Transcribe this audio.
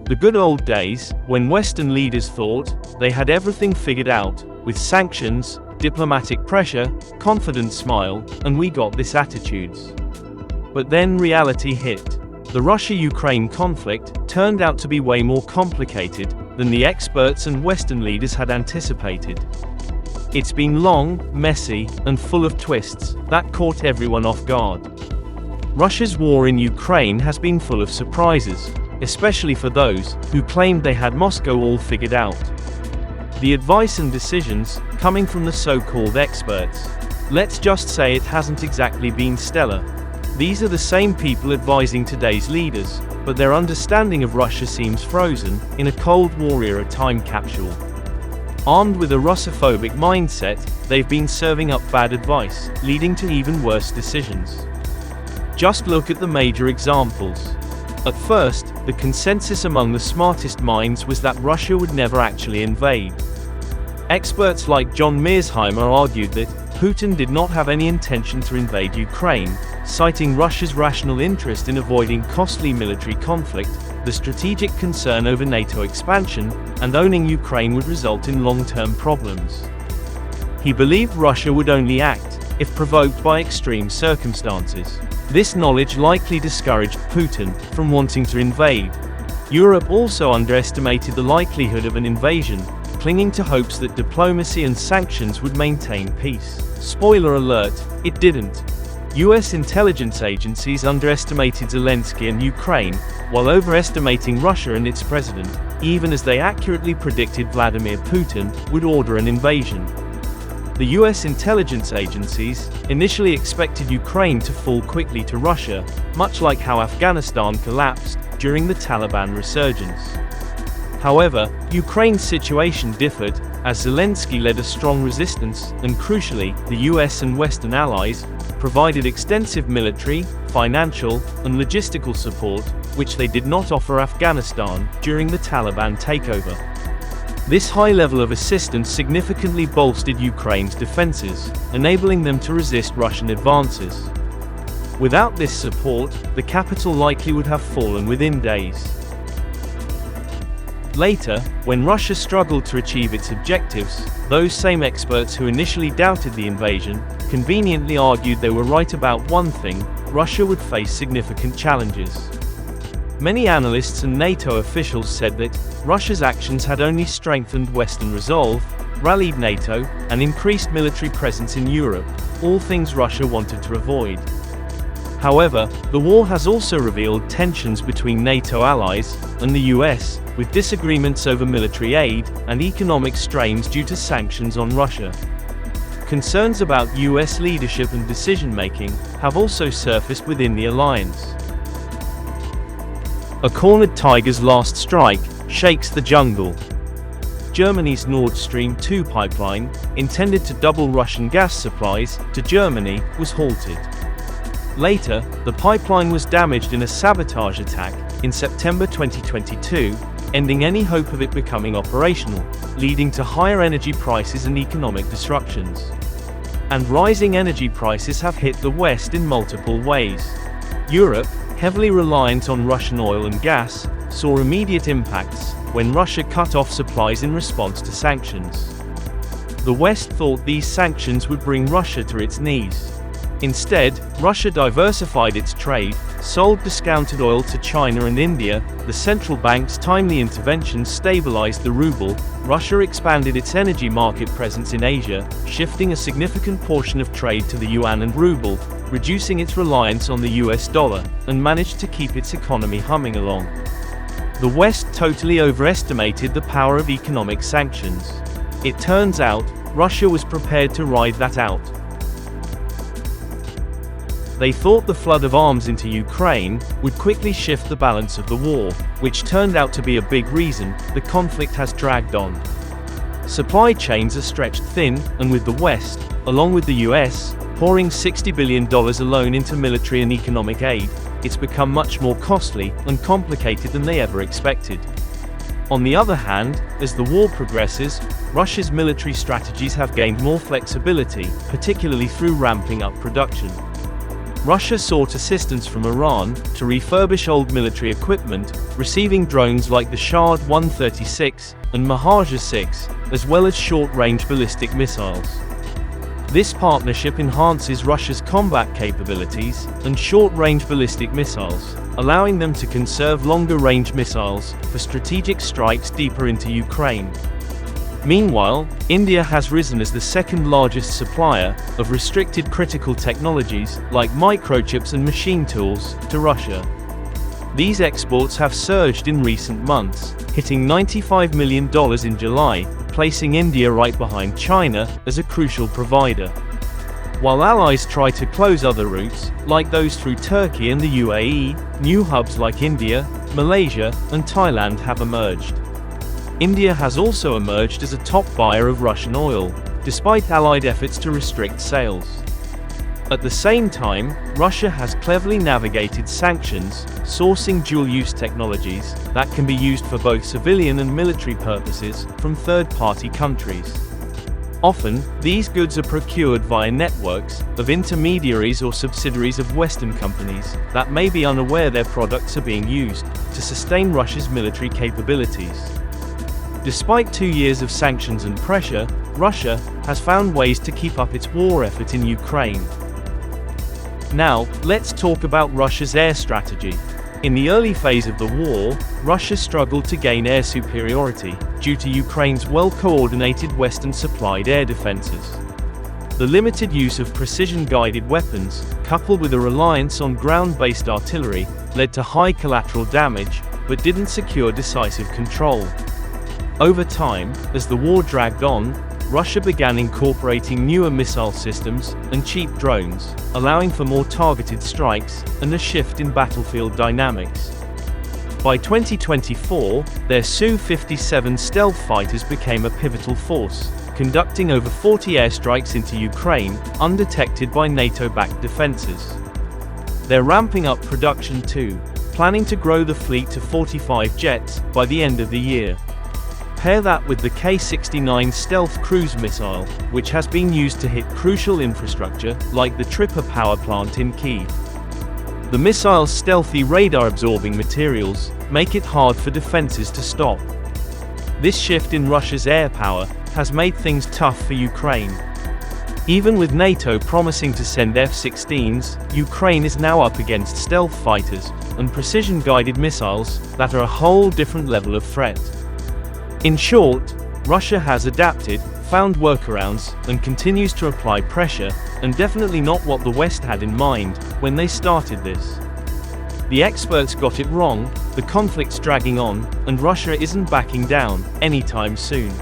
The good old days, when Western leaders thought they had everything figured out, with sanctions, diplomatic pressure, confident smile, and we got this attitudes. But then reality hit. The Russia-Ukraine conflict turned out to be way more complicated than the experts and Western leaders had anticipated. It's been long, messy, and full of twists that caught everyone off guard. Russia's war in Ukraine has been full of surprises, especially for those who claimed they had Moscow all figured out. The advice and decisions, coming from the so-called experts, let's just say it hasn't exactly been stellar. These are the same people advising today's leaders, but their understanding of Russia seems frozen in a Cold War-era time capsule. Armed with a Russophobic mindset, they've been serving up bad advice, leading to even worse decisions. Just look at the major examples. At first, the consensus among the smartest minds was that Russia would never actually invade. Experts like John Mearsheimer argued that Putin did not have any intention to invade Ukraine, citing Russia's rational interest in avoiding costly military conflict, the strategic concern over NATO expansion, and owning Ukraine would result in long-term problems. He believed Russia would only act if provoked by extreme circumstances. This knowledge likely discouraged Putin from wanting to invade. Europe also underestimated the likelihood of an invasion, clinging to hopes that diplomacy and sanctions would maintain peace. Spoiler alert, it didn't. US intelligence agencies underestimated Zelensky and Ukraine, while overestimating Russia and its president, even as they accurately predicted Vladimir Putin would order an invasion. The US intelligence agencies initially expected Ukraine to fall quickly to Russia, much like how Afghanistan collapsed during the Taliban resurgence. However, Ukraine's situation differed, as Zelensky led a strong resistance, and crucially, the US and Western allies provided extensive military, financial, and logistical support, which they did not offer Afghanistan during the Taliban takeover. This high level of assistance significantly bolstered Ukraine's defenses, enabling them to resist Russian advances. Without this support, the capital likely would have fallen within days. Later, when Russia struggled to achieve its objectives, those same experts who initially doubted the invasion conveniently argued they were right about one thing: Russia would face significant challenges. Many analysts and NATO officials said that Russia's actions had only strengthened Western resolve, rallied NATO, and increased military presence in Europe, all things Russia wanted to avoid. However, the war has also revealed tensions between NATO allies and the US, with disagreements over military aid and economic strains due to sanctions on Russia. Concerns about US leadership and decision-making have also surfaced within the alliance. A cornered tiger's last strike shakes the jungle. Germany's Nord Stream 2 pipeline, intended to double Russian gas supplies to Germany, was halted. Later, the pipeline was damaged in a sabotage attack in September 2022, ending any hope of it becoming operational, leading to higher energy prices and economic disruptions. And rising energy prices have hit the West in multiple ways. Europe, heavily reliant on Russian oil and gas, saw immediate impacts when Russia cut off supplies in response to sanctions. The West thought these sanctions would bring Russia to its knees. Instead, Russia diversified its trade, sold discounted oil to China and India, the central bank's timely intervention stabilized the ruble, Russia expanded its energy market presence in Asia, shifting a significant portion of trade to the yuan and ruble, reducing its reliance on the US dollar, and managed to keep its economy humming along. The West totally overestimated the power of economic sanctions. It turns out, Russia was prepared to ride that out. They thought the flood of arms into Ukraine would quickly shift the balance of the war, which turned out to be a big reason the conflict has dragged on. Supply chains are stretched thin, and with the West, along with the US, pouring $60 billion alone into military and economic aid, it's become much more costly and complicated than they ever expected. On the other hand, as the war progresses, Russia's military strategies have gained more flexibility, particularly through ramping up production. Russia sought assistance from Iran to refurbish old military equipment, receiving drones like the Shahd 136 and Mahajr 6, as well as short-range ballistic missiles. This partnership enhances Russia's combat capabilities and short-range ballistic missiles, allowing them to conserve longer-range missiles for strategic strikes deeper into Ukraine. Meanwhile, India has risen as the second-largest supplier of restricted critical technologies like microchips and machine tools to Russia. These exports have surged in recent months, hitting $95 million in July, placing India right behind China as a crucial provider. While allies try to close other routes, like those through Turkey and the UAE, new hubs like India, Malaysia, and Thailand have emerged. India has also emerged as a top buyer of Russian oil, despite Allied efforts to restrict sales. At the same time, Russia has cleverly navigated sanctions, sourcing dual-use technologies that can be used for both civilian and military purposes from third-party countries. Often, these goods are procured via networks of intermediaries or subsidiaries of Western companies that may be unaware their products are being used to sustain Russia's military capabilities. Despite 2 years of sanctions and pressure, Russia has found ways to keep up its war effort in Ukraine. Now, let's talk about Russia's air strategy. In the early phase of the war, Russia struggled to gain air superiority due to Ukraine's well-coordinated Western-supplied air defenses. The limited use of precision-guided weapons, coupled with a reliance on ground-based artillery, led to high collateral damage, but didn't secure decisive control. Over time, as the war dragged on, Russia began incorporating newer missile systems and cheap drones, allowing for more targeted strikes and a shift in battlefield dynamics. By 2024, their Su-57 stealth fighters became a pivotal force, conducting over 40 airstrikes into Ukraine, undetected by NATO-backed defenses. They're ramping up production too, planning to grow the fleet to 45 jets by the end of the year. Pair that with the K-69 stealth cruise missile, which has been used to hit crucial infrastructure like the Tripa power plant in Kyiv. The missile's stealthy radar-absorbing materials make it hard for defenses to stop. This shift in Russia's air power has made things tough for Ukraine. Even with NATO promising to send F-16s, Ukraine is now up against stealth fighters and precision-guided missiles that are a whole different level of threat. In short, Russia has adapted, found workarounds, and continues to apply pressure, and definitely not what the West had in mind when they started this. The experts got it wrong, the conflict's dragging on, and Russia isn't backing down anytime soon.